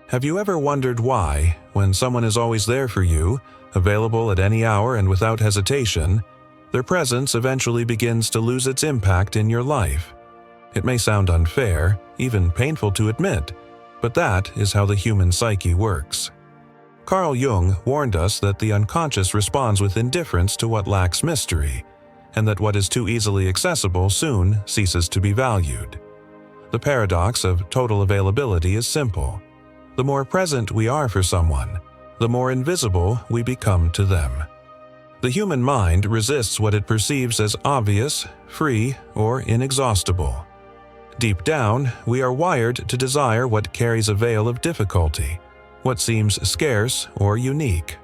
Have you ever wondered why, when someone is always there for you, available at any hour and without hesitation, their presence eventually begins to lose its impact in your life? It may sound unfair, even painful to admit, but that is how the human psyche works. Carl Jung warned us that the unconscious responds with indifference to what lacks mystery, and that what is too easily accessible soon ceases to be valued. The paradox of total availability is simple. The more present we are for someone, the more invisible we become to them. The human mind resists what it perceives as obvious, free, or inexhaustible. Deep down, we are wired to desire what carries a veil of difficulty, what seems scarce or unique.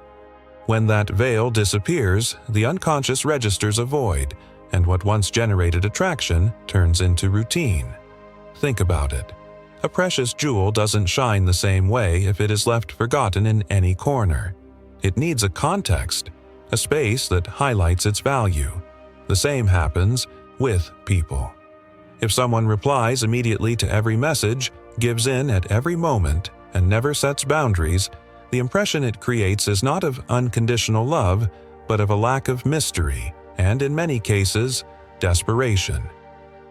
When that veil disappears, the unconscious registers a void, and what once generated attraction turns into routine. Think about it. A precious jewel doesn't shine the same way if it is left forgotten in any corner. It needs a context, a space that highlights its value. The same happens with people. If someone replies immediately to every message, gives in at every moment, and never sets boundaries, the impression it creates is not of unconditional love, but of a lack of mystery, and in many cases, desperation.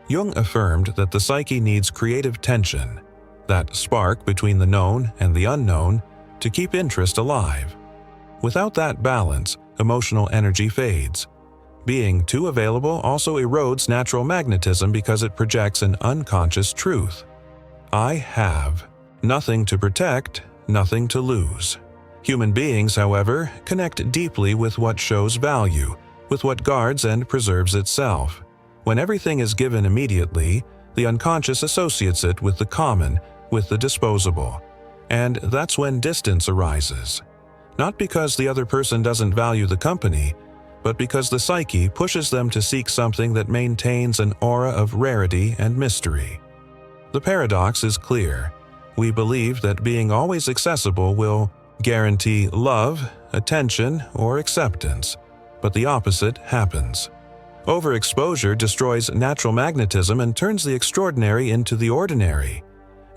Jung affirmed that the psyche needs creative tension, that spark between the known and the unknown, to keep interest alive. Without that balance, emotional energy fades. Being too available also erodes natural magnetism because it projects an unconscious truth. I have nothing to protect, nothing to lose. Human beings, however, connect deeply with what shows value, with what guards and preserves itself. When everything is given immediately, the unconscious associates it with the common, with the disposable. And that's when distance arises. Not because the other person doesn't value the company, but because the psyche pushes them to seek something that maintains an aura of rarity and mystery. The paradox is clear. We believe that being always accessible will guarantee love, attention, or acceptance, but the opposite happens. Overexposure destroys natural magnetism and turns the extraordinary into the ordinary.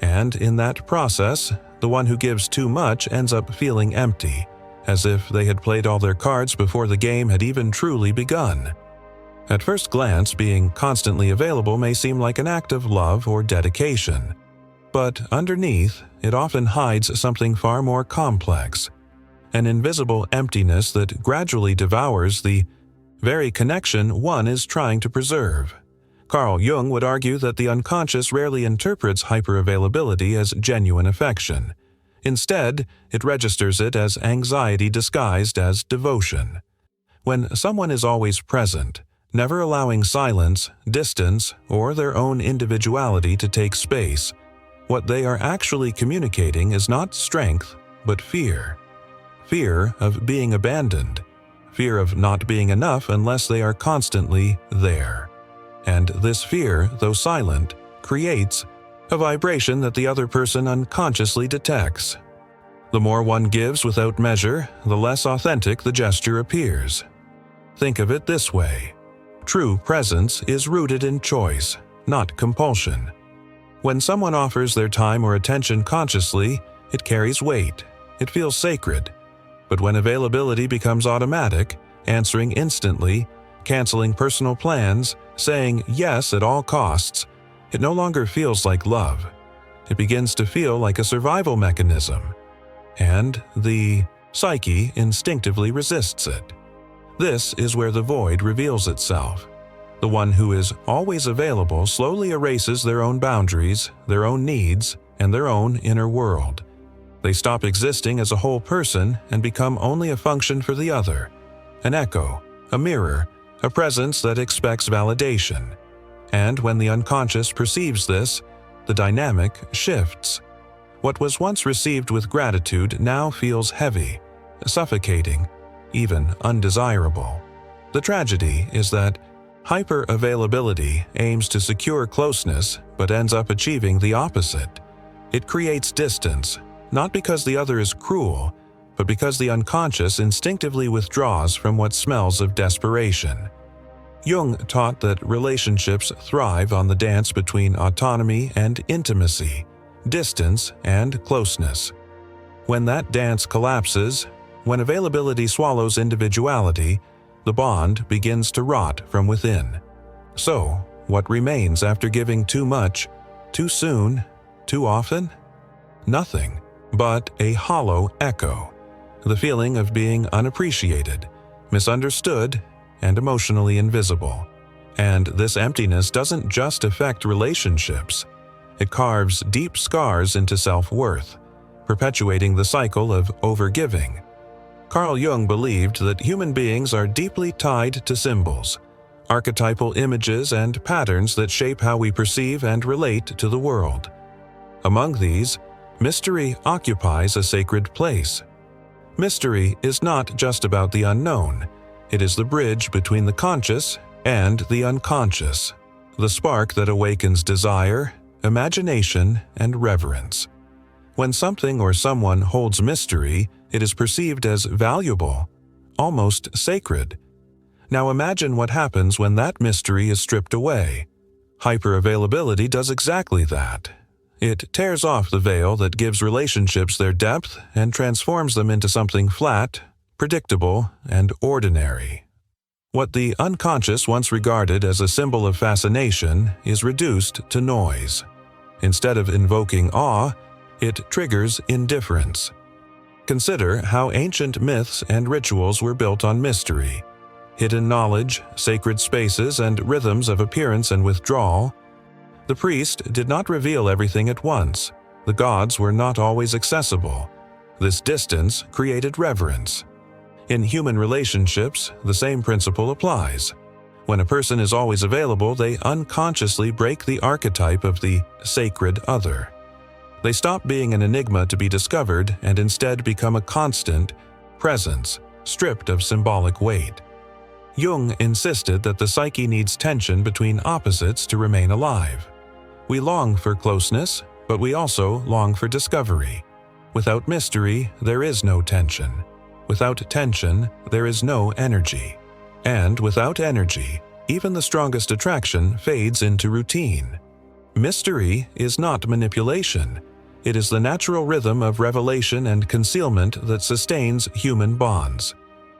And in that process, the one who gives too much ends up feeling empty, as if they had played all their cards before the game had even truly begun. At first glance, being constantly available may seem like an act of love or dedication. But underneath, it often hides something far more complex, an invisible emptiness that gradually devours the very connection one is trying to preserve. Carl Jung would argue that the unconscious rarely interprets hyperavailability as genuine affection. Instead, it registers it as anxiety disguised as devotion. When someone is always present, never allowing silence, distance, or their own individuality to take space, what they are actually communicating is not strength, but fear. Fear of being abandoned. Fear of not being enough unless they are constantly there. And this fear, though silent, creates a vibration that the other person unconsciously detects. The more one gives without measure, the less authentic the gesture appears. Think of it this way. True presence is rooted in choice, not compulsion. When someone offers their time or attention consciously, it carries weight. It feels sacred. But when availability becomes automatic, answering instantly, canceling personal plans, saying yes at all costs, it no longer feels like love. It begins to feel like a survival mechanism. And the psyche instinctively resists it. This is where the void reveals itself. The one who is always available slowly erases their own boundaries, their own needs, and their own inner world. They stop existing as a whole person and become only a function for the other, an echo, a mirror, a presence that expects validation. And when the unconscious perceives this, the dynamic shifts. What was once received with gratitude now feels heavy, suffocating, even undesirable. The tragedy is that hyper-availability aims to secure closeness but ends up achieving the opposite. It creates distance, not because the other is cruel, but because the unconscious instinctively withdraws from what smells of desperation. Jung taught that relationships thrive on the dance between autonomy and intimacy, distance and closeness. When that dance collapses, when availability swallows individuality, the bond begins to rot from within. So, what remains after giving too much, too soon, too often? Nothing but a hollow echo, the feeling of being unappreciated, misunderstood, and emotionally invisible. And this emptiness doesn't just affect relationships. It carves deep scars into self-worth, perpetuating the cycle of overgiving. Carl Jung believed that human beings are deeply tied to symbols, archetypal images and patterns that shape how we perceive and relate to the world. Among these, mystery occupies a sacred place. Mystery is not just about the unknown. It is the bridge between the conscious and the unconscious, the spark that awakens desire, imagination, and reverence. When something or someone holds mystery, it is perceived as valuable, almost sacred. Now imagine what happens when that mystery is stripped away. Hyperavailability does exactly that. It tears off the veil that gives relationships their depth and transforms them into something flat, predictable, and ordinary. What the unconscious once regarded as a symbol of fascination is reduced to noise. Instead of invoking awe, it triggers indifference. Consider how ancient myths and rituals were built on mystery. Hidden knowledge, sacred spaces, and rhythms of appearance and withdrawal. The priest did not reveal everything at once. The gods were not always accessible. This distance created reverence. In human relationships, the same principle applies. When a person is always available, they unconsciously break the archetype of the sacred other. They stop being an enigma to be discovered and instead become a constant presence, stripped of symbolic weight. Jung insisted that the psyche needs tension between opposites to remain alive. We long for closeness, but we also long for discovery. Without mystery, there is no tension. Without tension, there is no energy. And without energy, even the strongest attraction fades into routine. Mystery is not manipulation. It is the natural rhythm of revelation and concealment that sustains human bonds.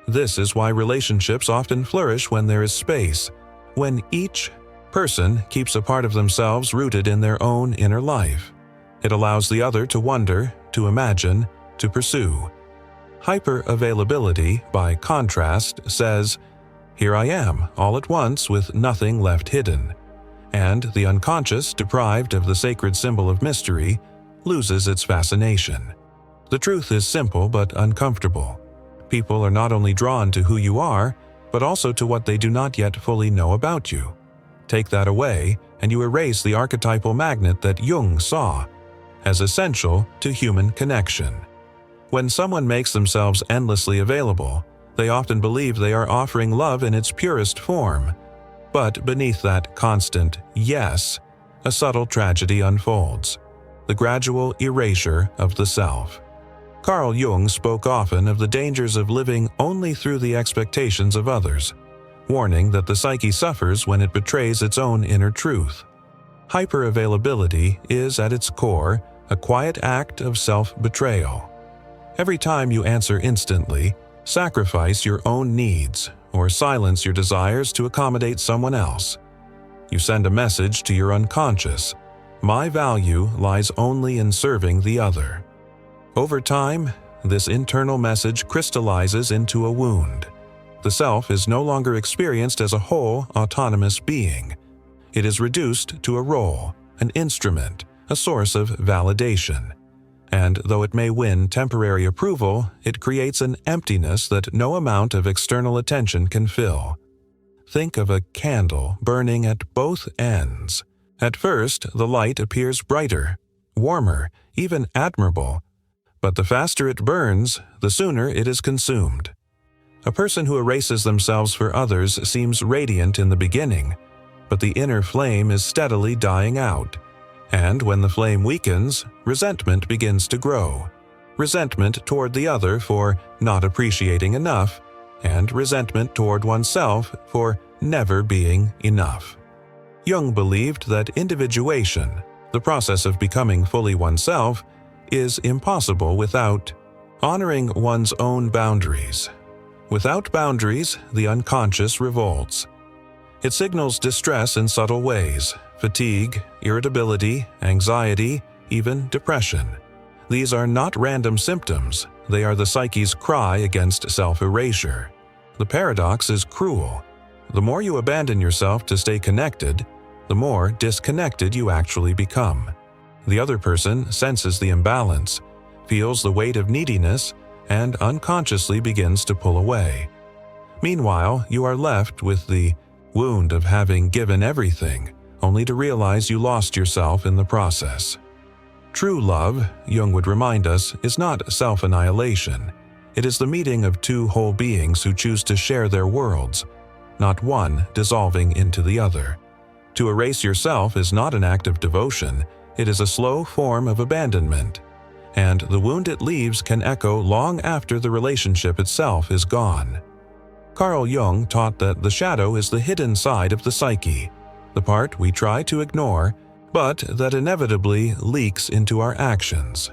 This is why relationships often flourish when there is space, when each person keeps a part of themselves rooted in their own inner life. It allows the other to wonder, to imagine, to pursue. Hyper-availability, by contrast, says, "Here I am, all at once with nothing left hidden." And the unconscious, deprived of the sacred symbol of mystery, loses its fascination. The truth is simple but uncomfortable. People are not only drawn to who you are, but also to what they do not yet fully know about you. Take that away, and you erase the archetypal magnet that Jung saw as essential to human connection. When someone makes themselves endlessly available, they often believe they are offering love in its purest form. But beneath that constant yes, a subtle tragedy unfolds: the gradual erasure of the self. Carl Jung spoke often of the dangers of living only through the expectations of others, warning that the psyche suffers when it betrays its own inner truth. Hyperavailability is, at its core, a quiet act of self-betrayal. Every time you answer instantly, sacrifice your own needs, or silence your desires to accommodate someone else. You send a message to your unconscious: my value lies only in serving the other. Over time, this internal message crystallizes into a wound. The self is no longer experienced as a whole, autonomous being. It is reduced to a role, an instrument, a source of validation. And though it may win temporary approval, it creates an emptiness that no amount of external attention can fill. Think of a candle burning at both ends. At first, the light appears brighter, warmer, even admirable. But the faster it burns, the sooner it is consumed. A person who erases themselves for others seems radiant in the beginning, but the inner flame is steadily dying out. And when the flame weakens, resentment begins to grow. Resentment toward the other for not appreciating enough, and resentment toward oneself for never being enough. Jung believed that individuation, the process of becoming fully oneself, is impossible without Honoring one's own boundaries. Without boundaries, the unconscious revolts. It signals distress in subtle ways: fatigue, irritability, anxiety, even depression. These are not random symptoms, they are the psyche's cry against self-erasure. The paradox is cruel. The more you abandon yourself to stay connected, the more disconnected you actually become. The other person senses the imbalance, feels the weight of neediness, and unconsciously begins to pull away. Meanwhile, you are left with the wound of having given everything, only to realize you lost yourself in the process. True love, Jung would remind us, is not self-annihilation. It is the meeting of two whole beings who choose to share their worlds, not one dissolving into the other. To erase yourself is not an act of devotion, it is a slow form of abandonment, and the wound it leaves can echo long after the relationship itself is gone. Carl Jung taught that the shadow is the hidden side of the psyche, the part we try to ignore, but that inevitably leaks into our actions.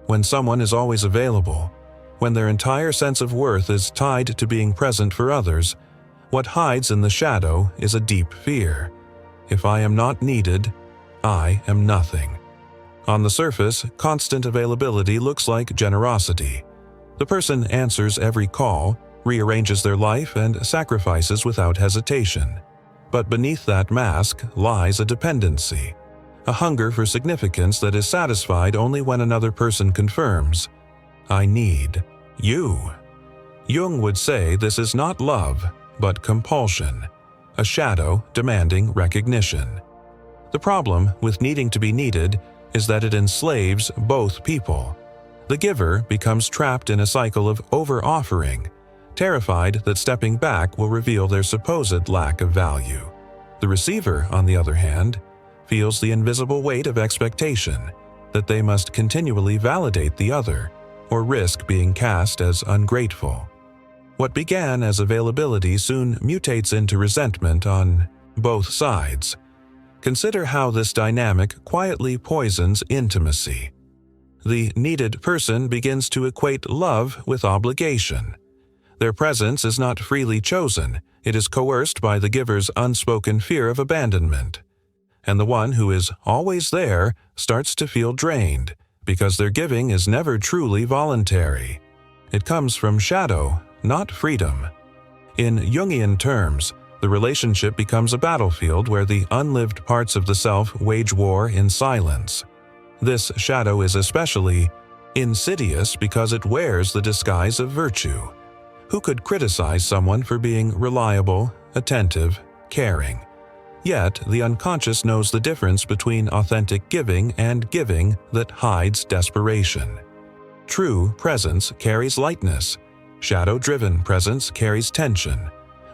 When someone is always available, when their entire sense of worth is tied to being present for others, what hides in the shadow is a deep fear. If I am not needed, I am nothing. On the surface, constant availability looks like generosity. The person answers every call, rearranges their life, and sacrifices without hesitation. But beneath that mask lies a dependency, a hunger for significance that is satisfied only when another person confirms, "I need you." Jung would say this is not love, but compulsion, a shadow demanding recognition. The problem with needing to be needed is that it enslaves both people. The giver becomes trapped in a cycle of over-offering, terrified that stepping back will reveal their supposed lack of value. The receiver, on the other hand, feels the invisible weight of expectation, that they must continually validate the other, or risk being cast as ungrateful. What began as availability soon mutates into resentment on both sides. Consider how this dynamic quietly poisons intimacy. The needed person begins to equate love with obligation. Their presence is not freely chosen, it is coerced by the giver's unspoken fear of abandonment. And the one who is always there starts to feel drained, because their giving is never truly voluntary. It comes from shadow, not freedom. In Jungian terms, the relationship becomes a battlefield where the unlived parts of the self wage war in silence. This shadow is especially insidious because it wears the disguise of virtue. Who could criticize someone for being reliable, attentive, caring? Yet, the unconscious knows the difference between authentic giving and giving that hides desperation. True presence carries lightness. Shadow-driven presence carries tension.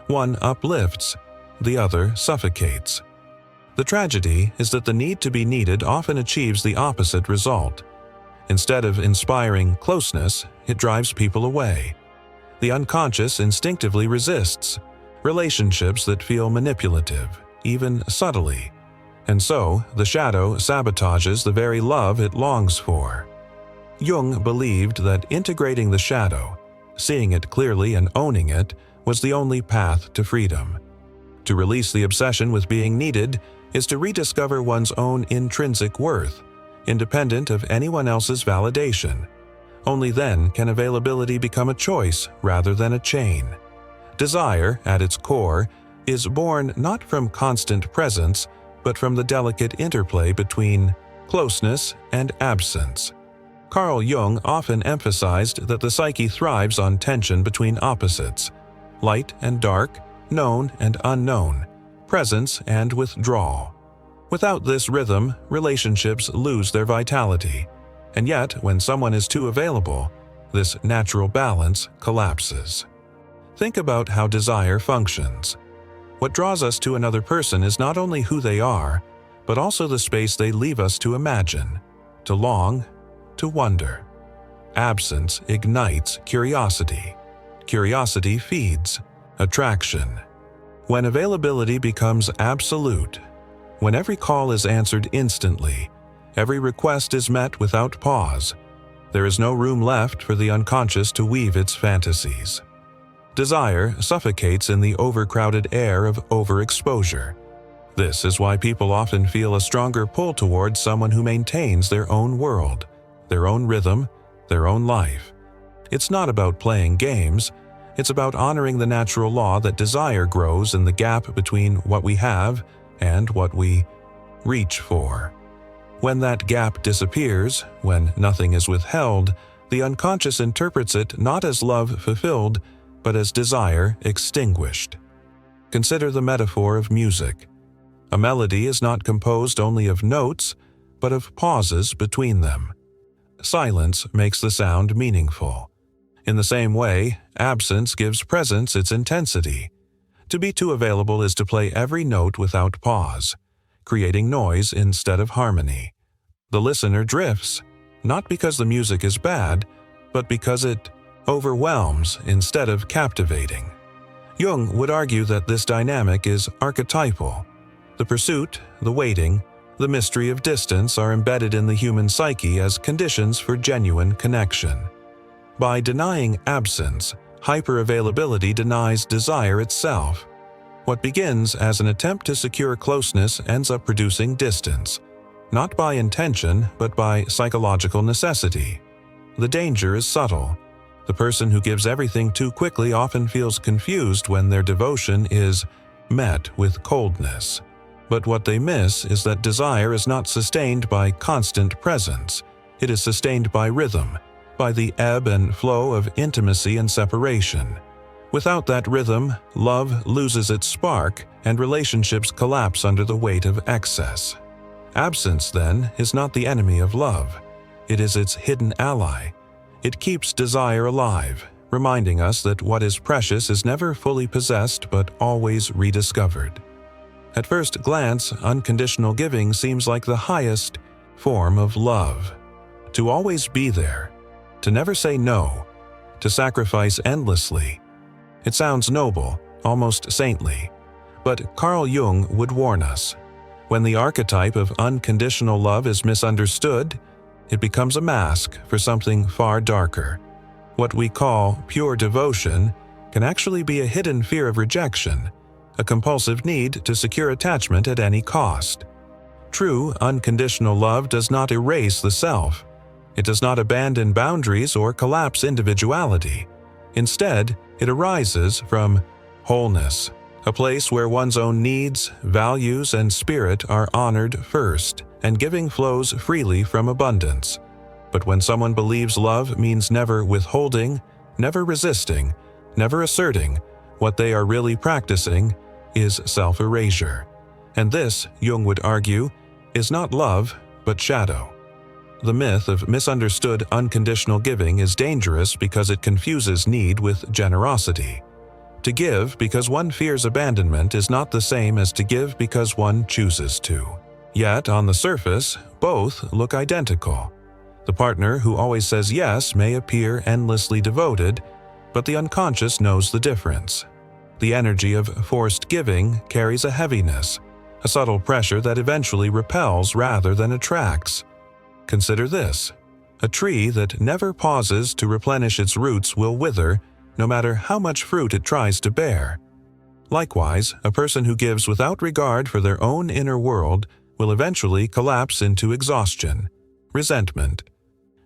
One uplifts, the other suffocates. The tragedy is that the need to be needed often achieves the opposite result. Instead of inspiring closeness, it drives people away. The unconscious instinctively resists relationships that feel manipulative, even subtly, and so the shadow sabotages the very love it longs for. Jung believed that integrating the shadow, seeing it clearly and owning it, was the only path to freedom. To release the obsession with being needed is to rediscover one's own intrinsic worth, independent of anyone else's validation. Only then can availability become a choice rather than a chain. Desire, at its core, is born not from constant presence, but from the delicate interplay between closeness and absence. Carl Jung often emphasized that the psyche thrives on tension between opposites: light and dark, known and unknown, presence and withdrawal. Without this rhythm, relationships lose their vitality, and yet when someone is too available, this natural balance collapses. Think about how desire functions. What draws us to another person is not only who they are, but also the space they leave us to imagine, to long, to wonder. Absence ignites curiosity. Curiosity feeds attraction. When availability becomes absolute, when every call is answered instantly, every request is met without pause, There is no room left for the unconscious to weave its fantasies. Desire suffocates in the overcrowded air of overexposure. This is why people often feel a stronger pull towards someone who maintains their own world, their own rhythm, their own life. It's not about playing games, it's about honoring the natural law that desire grows in the gap between what we have and what we reach for. When that gap disappears, when nothing is withheld, the unconscious interprets it not as love fulfilled, but as desire extinguished. Consider the metaphor of music. A melody is not composed only of notes, but of pauses between them. Silence makes the sound meaningful. In the same way, absence gives presence its intensity. To be too available is to play every note without pause, creating noise instead of harmony. The listener drifts, not because the music is bad, but because it overwhelms instead of captivating. Jung would argue that this dynamic is archetypal. The pursuit, the waiting, the mystery of distance are embedded in the human psyche as conditions for genuine connection. By denying absence, hyperavailability denies desire itself. What begins as an attempt to secure closeness ends up producing distance, not by intention but by psychological necessity. The danger is subtle. The person who gives everything too quickly often feels confused when their devotion is met with coldness. But what they miss is that desire is not sustained by constant presence. It is sustained by rhythm, by the ebb and flow of intimacy and separation. Without that rhythm, love loses its spark and relationships collapse under the weight of excess. Absence, then, is not the enemy of love. It is its hidden ally. It keeps desire alive, reminding us that what is precious is never fully possessed but always rediscovered. At first glance, unconditional giving seems like the highest form of love. To always be there, to never say no, to sacrifice endlessly. It sounds noble, almost saintly. But Carl Jung would warn us. When the archetype of unconditional love is misunderstood, it becomes a mask for something far darker. What we call pure devotion can actually be a hidden fear of rejection, a compulsive need to secure attachment at any cost. True, unconditional love does not erase the self. It does not abandon boundaries or collapse individuality. Instead, it arises from wholeness, a place where one's own needs, values, and spirit are honored first, and giving flows freely from abundance. But when someone believes love means never withholding, never resisting, never asserting, what they are really practicing is self-erasure. And this, Jung would argue, is not love, but shadow. The myth of misunderstood unconditional giving is dangerous because it confuses need with generosity. To give because one fears abandonment is not the same as to give because one chooses to. Yet, on the surface, both look identical. The partner who always says yes may appear endlessly devoted, but the unconscious knows the difference. The energy of forced giving carries a heaviness, a subtle pressure that eventually repels rather than attracts. Consider this: a tree that never pauses to replenish its roots will wither, no matter how much fruit it tries to bear. Likewise, a person who gives without regard for their own inner world will eventually collapse into exhaustion, resentment,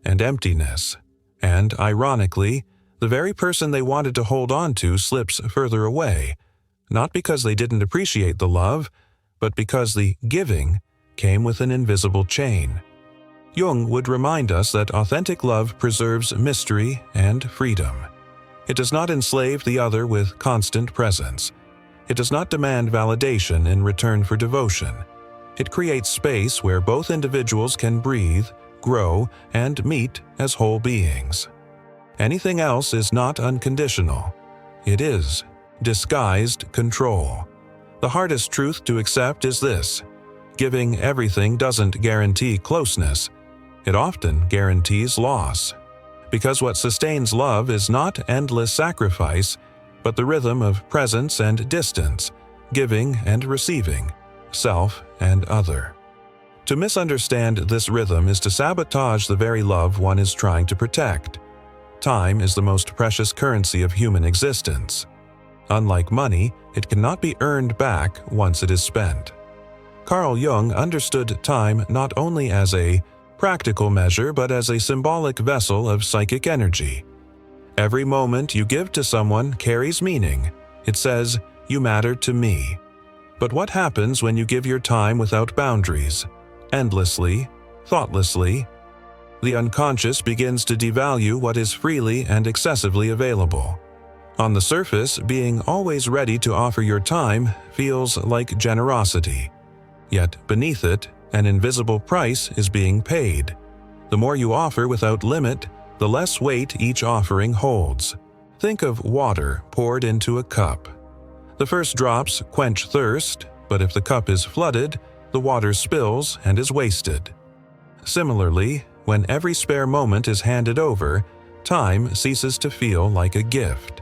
and emptiness. And, ironically, the very person they wanted to hold on to slips further away, not because they didn't appreciate the love, but because the giving came with an invisible chain. Jung would remind us that authentic love preserves mystery and freedom. It does not enslave the other with constant presence. It does not demand validation in return for devotion. It creates space where both individuals can breathe, grow, and meet as whole beings. Anything else is not unconditional. It is disguised control. The hardest truth to accept is this: giving everything doesn't guarantee closeness. It often guarantees loss. Because what sustains love is not endless sacrifice, but the rhythm of presence and distance, giving and receiving, self and other. To misunderstand this rhythm is to sabotage the very love one is trying to protect. Time is the most precious currency of human existence. Unlike money, it cannot be earned back once it is spent. Carl Jung understood time not only as a practical measure but as a symbolic vessel of psychic energy. Every moment you give to someone carries meaning. It says, "You matter to me." But what happens when you give your time without boundaries, endlessly, thoughtlessly? The unconscious begins to devalue what is freely and excessively available. On the surface, being always ready to offer your time feels like generosity. Yet beneath it, an invisible price is being paid. The more you offer without limit, the less weight each offering holds. Think of water poured into a cup. The first drops quench thirst, but if the cup is flooded, the water spills and is wasted. Similarly, when every spare moment is handed over, time ceases to feel like a gift.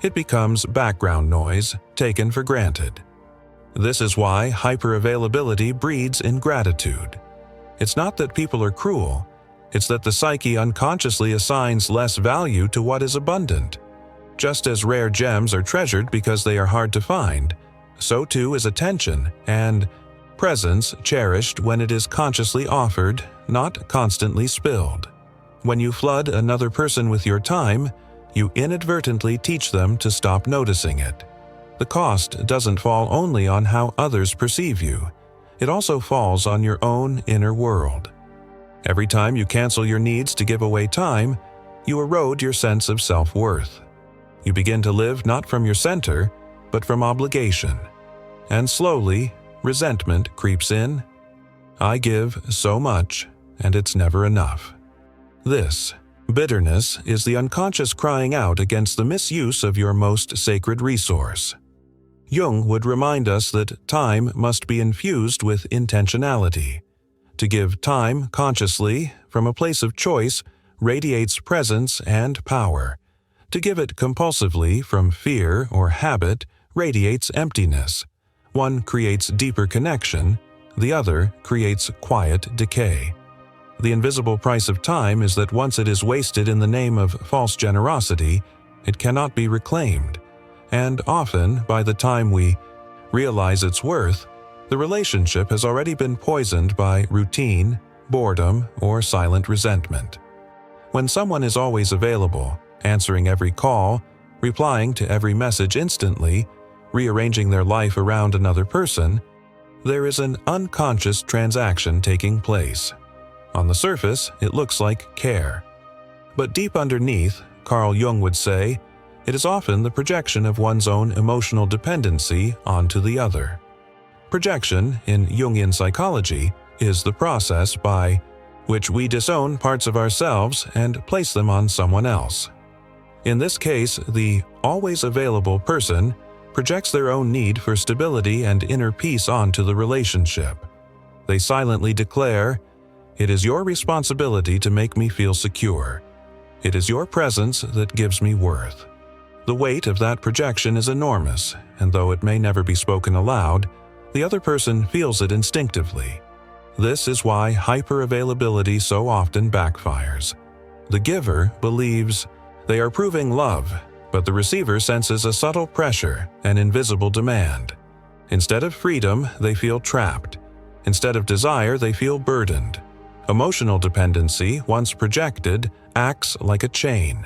It becomes background noise, taken for granted. This is why hyperavailability breeds ingratitude. It's not that people are cruel, it's that the psyche unconsciously assigns less value to what is abundant. Just as rare gems are treasured because they are hard to find, so too is attention and presence cherished when it is consciously offered, not constantly spilled. When you flood another person with your time, you inadvertently teach them to stop noticing it. The cost doesn't fall only on how others perceive you, it also falls on your own inner world. Every time you cancel your needs to give away time, you erode your sense of self-worth. You begin to live not from your center, but from obligation. And slowly, resentment creeps in. I give so much, and it's never enough. This, bitterness, is the unconscious crying out against the misuse of your most sacred resource. Jung would remind us that time must be infused with intentionality. To give time consciously, from a place of choice, radiates presence and power. To give it compulsively from fear or habit radiates emptiness. One creates deeper connection, the other creates quiet decay. The invisible price of time is that once it is wasted in the name of false generosity, it cannot be reclaimed, and often, by the time we realize its worth, the relationship has already been poisoned by routine, boredom, or silent resentment. When someone is always available, answering every call, replying to every message instantly, rearranging their life around another person, there is an unconscious transaction taking place. On the surface, it looks like care. But deep underneath, Carl Jung would say, it is often the projection of one's own emotional dependency onto the other. Projection, in Jungian psychology, is the process by which we disown parts of ourselves and place them on someone else. In this case, the always available person projects their own need for stability and inner peace onto the relationship. They silently declare, "It is your responsibility to make me feel secure. It is your presence that gives me worth." The weight of that projection is enormous, and though it may never be spoken aloud, the other person feels it instinctively. This is why hyperavailability so often backfires. The giver believes they are proving love, but the receiver senses a subtle pressure, an invisible demand. Instead of freedom, they feel trapped. Instead of desire, they feel burdened. Emotional dependency, once projected, acts like a chain.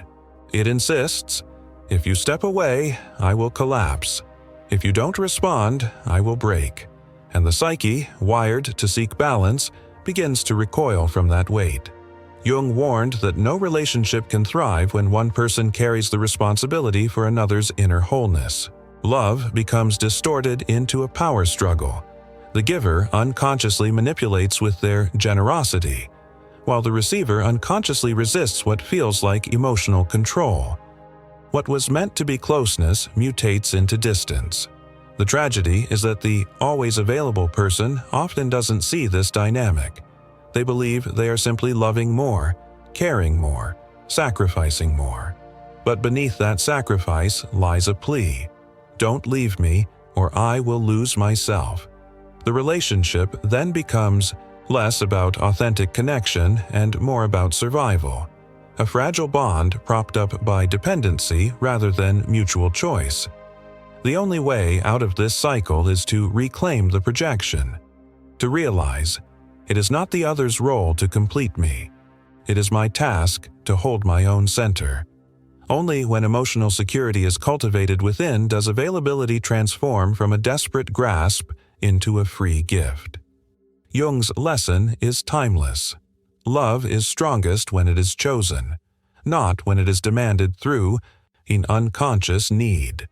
It insists, "If you step away, I will collapse. If you don't respond, I will break." And the psyche, wired to seek balance, begins to recoil from that weight. Jung warned that no relationship can thrive when one person carries the responsibility for another's inner wholeness. Love becomes distorted into a power struggle. The giver unconsciously manipulates with their generosity, while the receiver unconsciously resists what feels like emotional control. What was meant to be closeness mutates into distance. The tragedy is that the always available person often doesn't see this dynamic. They believe they are simply loving more, caring more, sacrificing more. But beneath that sacrifice lies a plea. Don't leave me, or I will lose myself. The relationship then becomes less about authentic connection and more about survival. A fragile bond propped up by dependency rather than mutual choice. The only way out of this cycle is to reclaim the projection, to realize it is not the other's role to complete me. It is my task to hold my own center. Only when emotional security is cultivated within does availability transform from a desperate grasp into a free gift. Jung's lesson is timeless. Love is strongest when it is chosen, not when it is demanded through an unconscious need.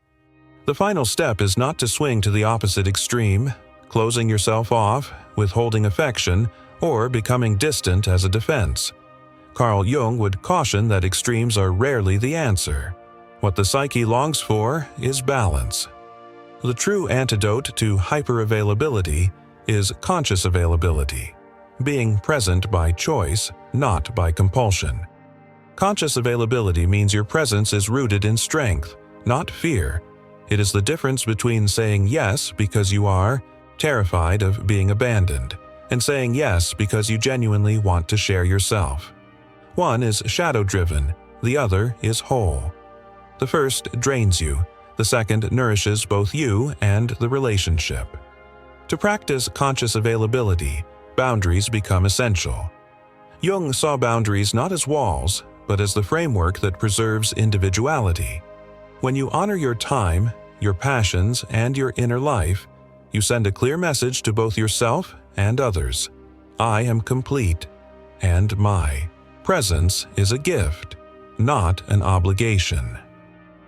The final step is not to swing to the opposite extreme, closing yourself off, withholding affection, or becoming distant as a defense. Carl Jung would caution that extremes are rarely the answer. What the psyche longs for is balance. The true antidote to hyperavailability is conscious availability, being present by choice, not by compulsion. Conscious availability means your presence is rooted in strength, not fear. It is the difference between saying yes because you are terrified of being abandoned and saying yes because you genuinely want to share yourself. One is shadow-driven, the other is whole. The first drains you, the second nourishes both you and the relationship. To practice conscious availability, boundaries become essential. Jung saw boundaries not as walls, but as the framework that preserves individuality. When you honor your time, your passions, and your inner life, you send a clear message to both yourself and others. I am complete, and my presence is a gift, not an obligation.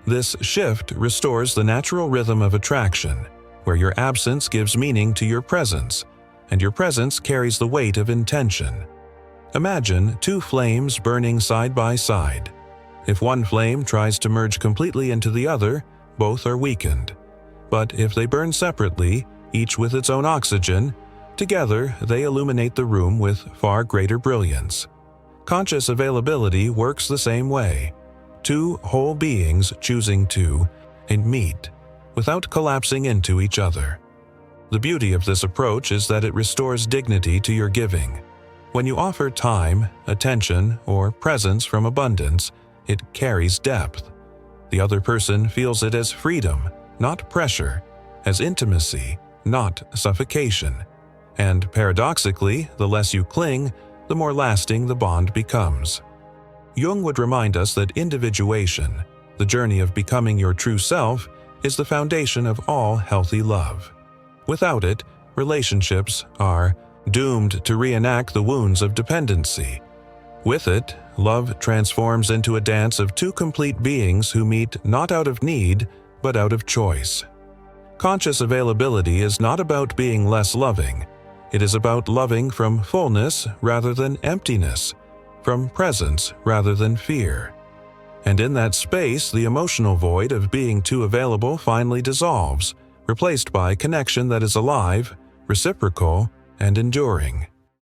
This shift restores the natural rhythm of attraction, where your absence gives meaning to your presence, and your presence carries the weight of intention. Imagine two flames burning side by side. If one flame tries to merge completely into the other, both are weakened. But if they burn separately, each with its own oxygen, together they illuminate the room with far greater brilliance. Conscious availability works the same way. Two whole beings choosing to meet without collapsing into each other. The beauty of this approach is that it restores dignity to your giving. When you offer time, attention, or presence from abundance, it carries depth. The other person feels it as freedom, not pressure, as intimacy, not suffocation. And paradoxically, the less you cling, the more lasting the bond becomes. Jung would remind us that individuation, the journey of becoming your true self, is the foundation of all healthy love. Without it, relationships are doomed to reenact the wounds of dependency. With it, love transforms into a dance of two complete beings who meet not out of need, but out of choice. Conscious availability is not about being less loving. It is about loving from fullness rather than emptiness, from presence rather than fear. And in that space, the emotional void of being too available finally dissolves, replaced by connection that is alive, reciprocal, and enduring.